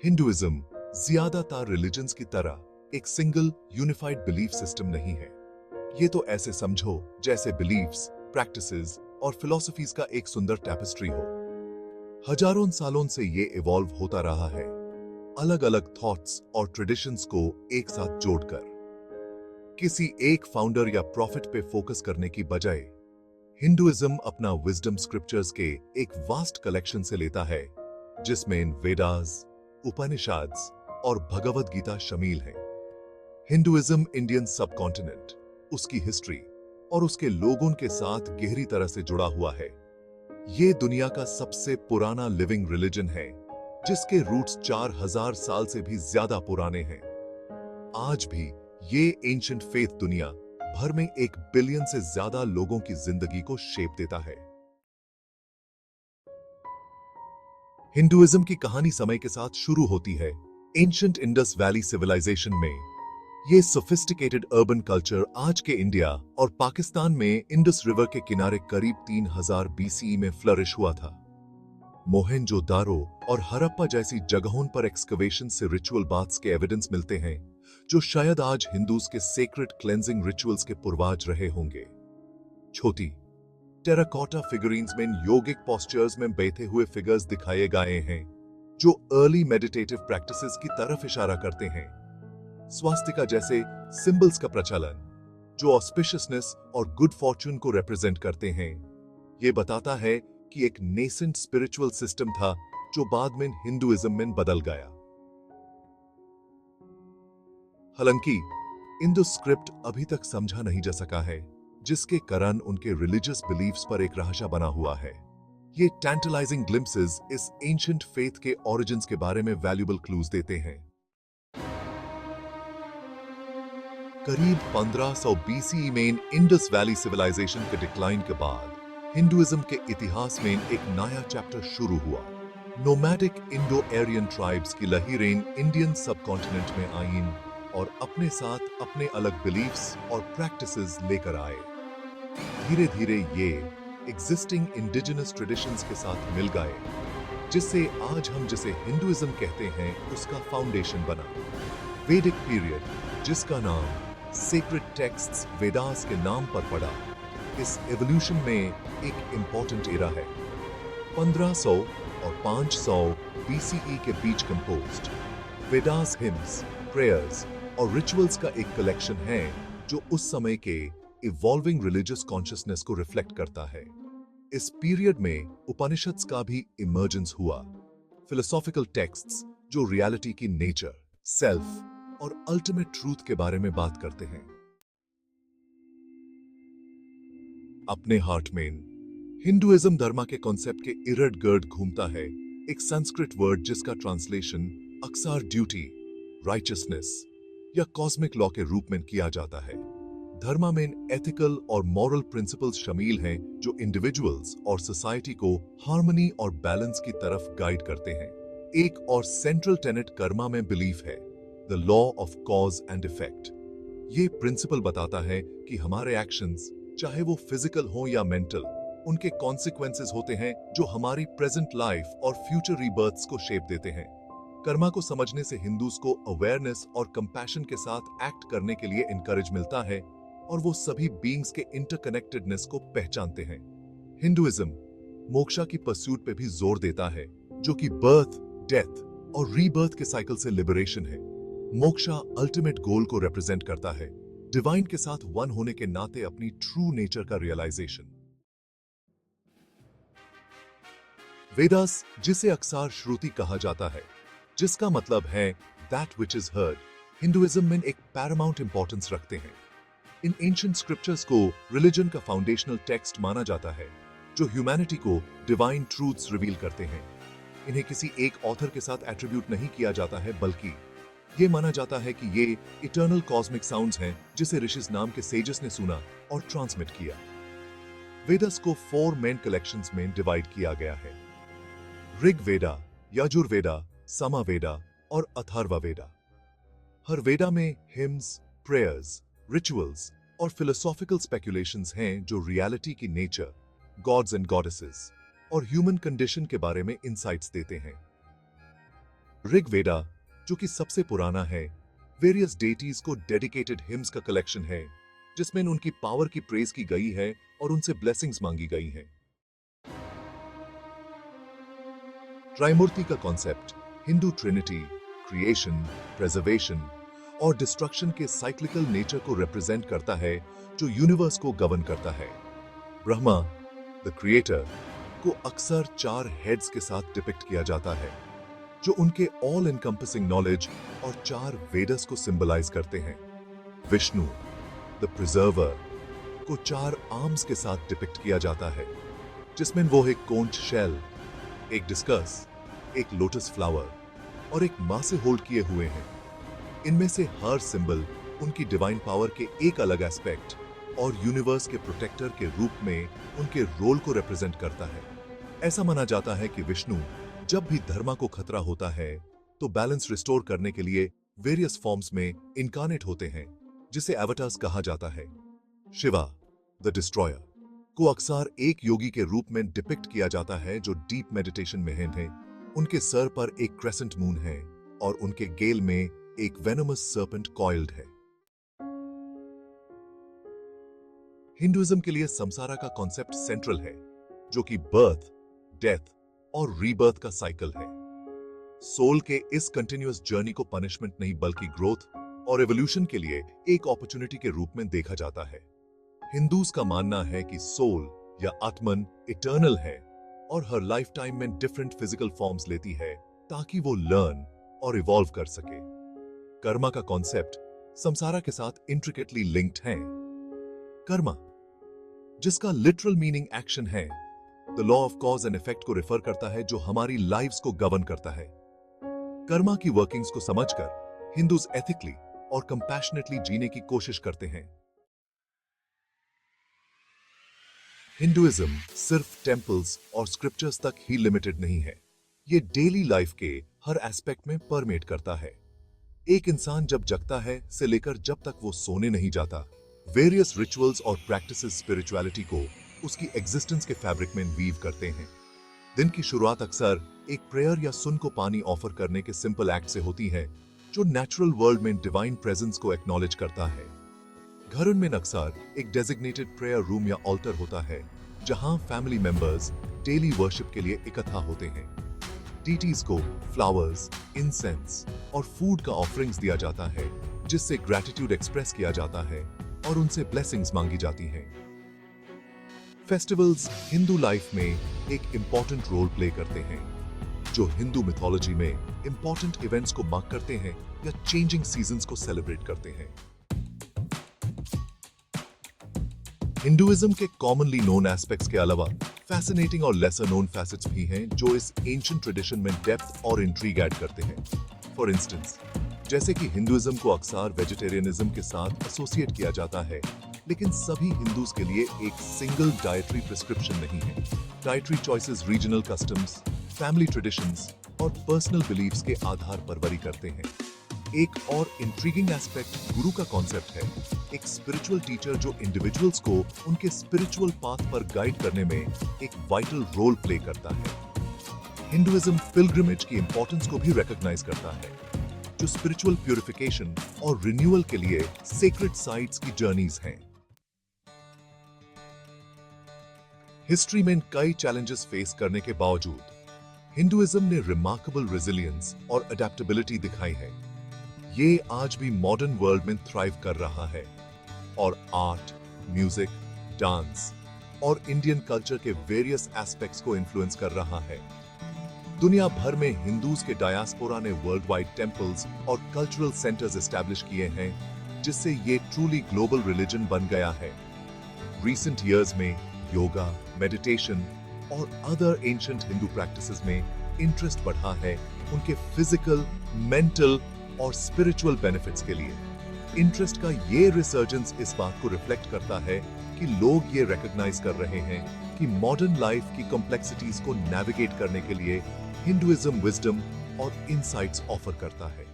Hinduism ज्यादातर religions की तरह एक सिंगल यूनिफाइड बिलीफ सिस्टम नहीं है। ये तो ऐसे समझो जैसे बिलीफ्स, प्रैक्टिसेस और फिलॉसफीज का एक सुंदर टैपेस्ट्री हो। हजारों सालों से ये इवॉल्व होता रहा है, अलग अलग थॉट्स और ट्रेडिशंस को एक साथ जोड़कर। किसी एक फाउंडर या प्रॉफिट पे फोकस करने की बजाय हिंदुइज्म अपना विजडम स्क्रिप्चर्स के एक वास्ट कलेक्शन से लेता है, जिसमें वेदास, उपनिषद्स और भगवद गीता शामिल है। हिंदुइज्म इंडियन सबकॉन्टिनेंट, उसकी हिस्ट्री और उसके लोगों के साथ गहरी तरह से जुड़ा हुआ है। ये दुनिया का सबसे पुराना लिविंग रिलीजन है, जिसके रूट्स 4000 साल से भी ज्यादा पुराने हैं। आज भी ये एंशिएंट फेथ दुनिया भर में 1 बिलियन से ज्यादा लोगों की जिंदगी को शेप देता है। हिंदुइज्म की कहानी समय के साथ शुरू होती है एंशिएंट इंडस वैली सिविलाइजेशन में। ये सोफिस्टिकेटेड अर्बन कल्चर आज के इंडिया और पाकिस्तान में इंडस रिवर के किनारे करीब 3000 बीसीई में फ्लरिश हुआ था। मोहेंजोदारो और हड़प्पा जैसी जगहों पर एक्सकवेशन से रिचुअल बाथ्स के एविडेंस मिलते हैं, जो शायद आज हिंदूज के सेक्रेट क्लेंजिंग रिचुअल्स के पूर्वाज रहे होंगे। छोटी टेराकोटा फिगरीन्स में योगिक पोस्चर्स में बैठे हुए फिगर्स दिखाए गए हैं, जो अर्ली मेडिटेटिव प्रैक्टिसेस की तरफ इशारा करते हैं। स्वास्तिका जैसे सिंबल्स का प्रचलन, जो ऑस्पिशियसनेस और गुड फॉर्चून को रिप्रेजेंट करते हैं, ये बताता है कि एक नेसेंट स्पिरिचुअल सिस्टम था जो बाद में हिंदुइज्म में बदल गया। हालांकि इंडो स्क्रिप्ट अभी तक समझा नहीं जा सका है, जिसके कारण उनके रिलीजियस बिलीफ्स पर एक रहस्य बना हुआ है। ये टैंटलाइजिंग ग्लिम्पसेस इस एंशिएंट फेथ के ओरिजिन्स के बारे में वैल्यूएबल क्लूज देते हैं। करीब 1500 बीसीई में इंडस वैली सिविलाइजेशन के डिक्लाइन के बाद हिंदुइज्म के इतिहास में एक नया चैप्टर शुरू हुआ। नोमैडिक इंडो एरियन ट्राइब्स की लहीरें इंडियन सबकॉन्टिनेंट में आईं और अपने साथ अपने अलग बिलीफ्स और प्रैक्टिसेस लेकर आए। धीरे धीरे ये एग्जिस्टिंग इंडिजिनस ट्रेडिशंस के साथ मिल गए, जिससे आज हम जिसे हिंदुइज्म कहते हैं उसका फाउंडेशन बना। वैदिक पीरियड, जिसका नाम सेक्रेड टेक्स्ट्स वेदास के नाम पर पड़ा, इस एवोल्यूशन में एक इंपॉर्टेंट एरा है। 1500 और 500 बीसीई के बीच कंपोज्ड वेदास हिम्स, प्रेयर्स और रिचुअल्स का एक कलेक्शन है, जो उस समय के इवॉल्विंग रिलीजियस कॉन्शियसनेस को रिफ्लेक्ट करता है। इस पीरियड में उपनिषद्स का भी इमर्जेंस हुआ, फिलोसॉफिकल टेक्स्ट्स जो रियलिटी की नेचर, सेल्फ और अल्टीमेट ट्रूथ के बारे में बात करते हैं। अपने हार्ट में हिंदुइज्म धर्म के कॉन्सेप्ट के इर्द गिर्द घूमता है एक संस्कृत वर्ड, जिसका ट्रांसलेशन अक्सर ड्यूटी, राइचियसनेस या कॉस्मिक लॉ के रूप में किया जाता है। धर्म में एथिकल और मॉरल प्रिंसिपल्स शामिल हैं, जो इंडिविजुअल्स और सोसाइटी को हार्मनी और बैलेंस की तरफ गाइड करते हैं। एक और सेंट्रल टेनेट कर्मा में बिलीफ है, the law of cause and effect. ये प्रिंसिपल बताता है कि हमारे एक्शंस, चाहे वो फिजिकल हो या मेंटल, उनके कॉन्सिक्वेंसेस होते हैं, जो हमारी प्रेजेंट लाइफ और फ्यूचर रीबर्थ्स को शेप देते हैं। कर्मा को समझने से हिंदूज को अवेयरनेस और कंपैशन के साथ एक्ट करने के लिए इनकरेज मिलता है, और वो सभी बीइंग्स के इंटरकनेक्टेडनेस को पहचानते हैं। हिंदुइज्म मोक्षा की परस्यूट पे भी जोर देता है, जो कि बर्थ, डेथ और रीबर्थ के साइकिल से लिबरेशन है। मोक्षा अल्टीमेट गोल को रिप्रेजेंट करता है, डिवाइन के साथ वन होने के नाते अपनी ट्रू नेचर का रियलाइजेशन। वेदास, जिसे अक्सर श्रुति कहा जाता है, जिसका मतलब है that which is heard, Hinduism में एक पैरामाउंट इंपॉर्टेंस रखते हैं। इन एंशिएंट स्क्रिप्चर्स को रिलीजन का फाउंडेशनल टेक्स्ट माना जाता है, जो ह्यूमैनिटी को डिवाइन ट्रूथ्स रिवील करते हैं। इन्हें किसी एक ऑथर के साथ एट्रीब्यूट नहीं किया जाता है, बल्कि ये माना जाता है कि ये इटर्नल कॉस्मिक साउंड्स हैं, जिसे ऋषिस नाम के सेजस ने सुना और ट्रांसमिट किया। वेदस को 4 मेन कलेक्शंस में डिवाइड किया गया है: ऋग वेदा, यजुर्वेदा, सामवेदा और अथर्ववेदा। हर वेदा में हिम्स, प्रेयर्स, रिचुअल्स और फिलोसॉफिकल स्पेकुलेशंस हैं, जो रियलिटी की नेचर, गॉड्स एंड गॉडेसेस और ह्यूमन कंडीशन के बारे में इंसाइट्स देते हैं। ऋग्वेदा, जो कि सबसे पुराना है, वेरियस डेटीज को डेडिकेटेड हिम्स का कलेक्शन है, जिसमें उनकी पावर की प्रेज की गई है और उनसे ब्लेसिंग्स मांगी गई हैं। ट्राइमूर्ति का concept Hindu Trinity, creation, preservation और डिस्ट्रक्शन के साइक्लिकल नेचर को रिप्रेजेंट करता है, जो यूनिवर्स को गवर्न करता है। ब्रह्मा, द क्रिएटर, को अक्सर 4 हेड्स के साथ डिपिक्ट किया जाता है, जो उनके ऑल एनकम्पसिंग नॉलेज और 4 वेदस को सिंबलाइज करते हैं। विष्णु, द प्रिजर्वर, को 4 आर्म्स के साथ डिपिक्ट किया जाता है, जिसमें वो एक कोंच शेल, एक डिस्कस, एक लोटस फ्लावर और एक मां से होल्ड किए हुए हैं। इनमें से हर सिंबल उनकी डिवाइन पावर के एक अलग एस्पेक्ट और यूनिवर्स के प्रोटेक्टर के रूप में उनके रोल को रिप्रेजेंट करता है। ऐसा माना जाता है कि विष्णु जब भी धर्मा को खतरा होता है तो बैलेंस रिस्टोर करने के लिए वेरियस फॉर्म्स में इनकार्नेट होते हैं, जिसे एवटार्स कहा जाता है। शिवा, द डिस्ट्रॉयर, को अक्सर एक योगी के रूप में डिपिक्ट किया जाता है, जो डीप मेडिटेशन में है। उनके सर पर एक क्रेसेंट मून है और उनके गेल में एक वेनमस सर्पेंट कॉइल्ड है। हिंदुइज्म के लिए संसारा का कॉन्सेप्ट सेंट्रल है, जो कि बर्थ, डेथ और रीबर्थ का साइकिल है। सोल के इस कंटिन्यूअस जर्नी को पनिशमेंट नहीं बल्कि ग्रोथ और एवोल्यूशन के लिए एक अपॉर्चुनिटी के रूप में देखा जाता है। हिंदूज का मानना है कि सोल या आत्मन इटर्नल है और हर लाइफ टाइम में डिफरेंट फिजिकल फॉर्म्स लेती है ताकि वो लर्न और इवॉल्व कर सके। कर्मा का कॉन्सेप्ट संसारा के साथ इंट्रिकेटली लिंक्ड है। कर्मा, जिसका लिटरल मीनिंग एक्शन है, the law of cause and effect को रेफर करता है, जो हमारी लाइव्स को गवर्न करता है। कर्मा की वर्किंग्स को समझकर हिंदूज एथिकली और कंपैशनेटली जीने की कोशिश करते हैं। हिंदुइज्म सिर्फ टेंपल्स और स्क्रिप्चर्स तक ही लिमिटेड नहीं है, ये डेली लाइफ के हर एस्पेक्ट में परमेट करता है। एक इंसान जब जगता है से लेकर जब तक वो सोने नहीं जाता, वेरियस रिचुअल्स और प्रैक्टिसेस स्पिरिचुअलिटी को उसकी एग्जिस्टेंस के फैब्रिक में वीव करते हैं। दिन की शुरुआत अक्सर एक प्रेयर या सुन को पानी ऑफर करने के सिंपल एक्ट से होती है, जो नेचुरल वर्ल्ड में डिवाइन प्रेजेंस को एक्नॉलेज करता है। घरों में अक्सर एक डेजिग्नेटेड प्रेयर रूम या ऑल्टर होता है, जहां फैमिली मेंबर्स डेली वर्शिप के लिए इकट्ठा होते हैं। डीटीज को फ्लावर्स, इंसेंस और फूड का ऑफरिंग्स दिया जाता है, जिससे ग्रैटिट्यूड एक्सप्रेस किया जाता है और उनसे ब्लेसिंग्स मांगी जाती हैं। फेस्टिवल्स हिंदू लाइफ में एक इंपॉर्टेंट रोल प्ले करते हैं, जो हिंदू मिथोलॉजी में इंपॉर्टेंट इवेंट्स को मार्क करते हैं या चेंजिंग सीजन्स को सेलिब्रेट करते हैं। हिंदुइज्म के कॉमनली नोन एस्पेक्ट्स के अलावा फैसिनेटिंग और लेसर नोन फैसेट्स भी हैं, जो इस एंशिएंट ट्रेडिशन में डेप्थ और इंट्रीग ऐड करते हैं। फॉर इंस्टेंस, जैसे कि हिंदुइज्म को अक्सर वेजिटेरियनिज्म के साथ एसोसिएट किया जाता है, लेकिन सभी हिंदूज के लिए एक सिंगल डाइटरी प्रिस्क्रिप्शन नहीं है। Dietary choices regional customs, family traditions और पर्सनल बिलीफ्स के आधार पर वरी करते हैं। एक और इंट्रीगिंग एस्पेक्ट गुरु का कॉन्सेप्ट है, एक स्पिरिचुअल टीचर जो इंडिविजुअल्स को उनके स्पिरिचुअल पाथ पर गाइड करने में एक वाइटल रोल प्ले करता है। हिंदुइज्म पिलग्रिमेज की इंपॉर्टेंस को भी रिकॉग्नाइज करता है, जो स्पिरिचुअल प्यूरिफिकेशन और रिन्यूअल के लिए सेक्रेड साइट्स की जर्नीज हैं। हिस्ट्री में कई चैलेंजेस फेस करने के बावजूद हिंदुइज्म ने रिमार्केबल रेजिलियंस और अडेप्टेबिलिटी दिखाई है। ये आज भी मॉडर्न वर्ल्ड में थ्राइव कर रहा है और आर्ट, म्यूजिक, डांस और इंडियन कल्चर के वेरियस एस्पेक्ट्स को इन्फ्लुएंस कर रहा है। दुनिया भर में हिंदूज के डायस्पोरा ने वर्ल्ड वाइड टेंपल्स और कल्चरल सेंटर्स एस्टैब्लिश किए हैं, जिससे ये ट्रूली ग्लोबल रिलीजन बन गया है। रिसेंट इयर्स में योगा, मेडिटेशन और अदर एंशिएंट हिंदू प्रैक्टिसेस में इंटरेस्ट बढ़ा है उनके फिजिकल, मेंटल और स्पिरिचुअल बेनिफिट्स के लिए। इंटरेस्ट का ये रिसर्जेंस इस बात को रिफ्लेक्ट करता है कि लोग ये रिकॉग्नाइज कर रहे हैं कि मॉडर्न लाइफ की कॉम्प्लेक्सिटीज को नेविगेट करने के लिए हिंदुइज्म विजडम और इनसाइट्स ऑफर करता है।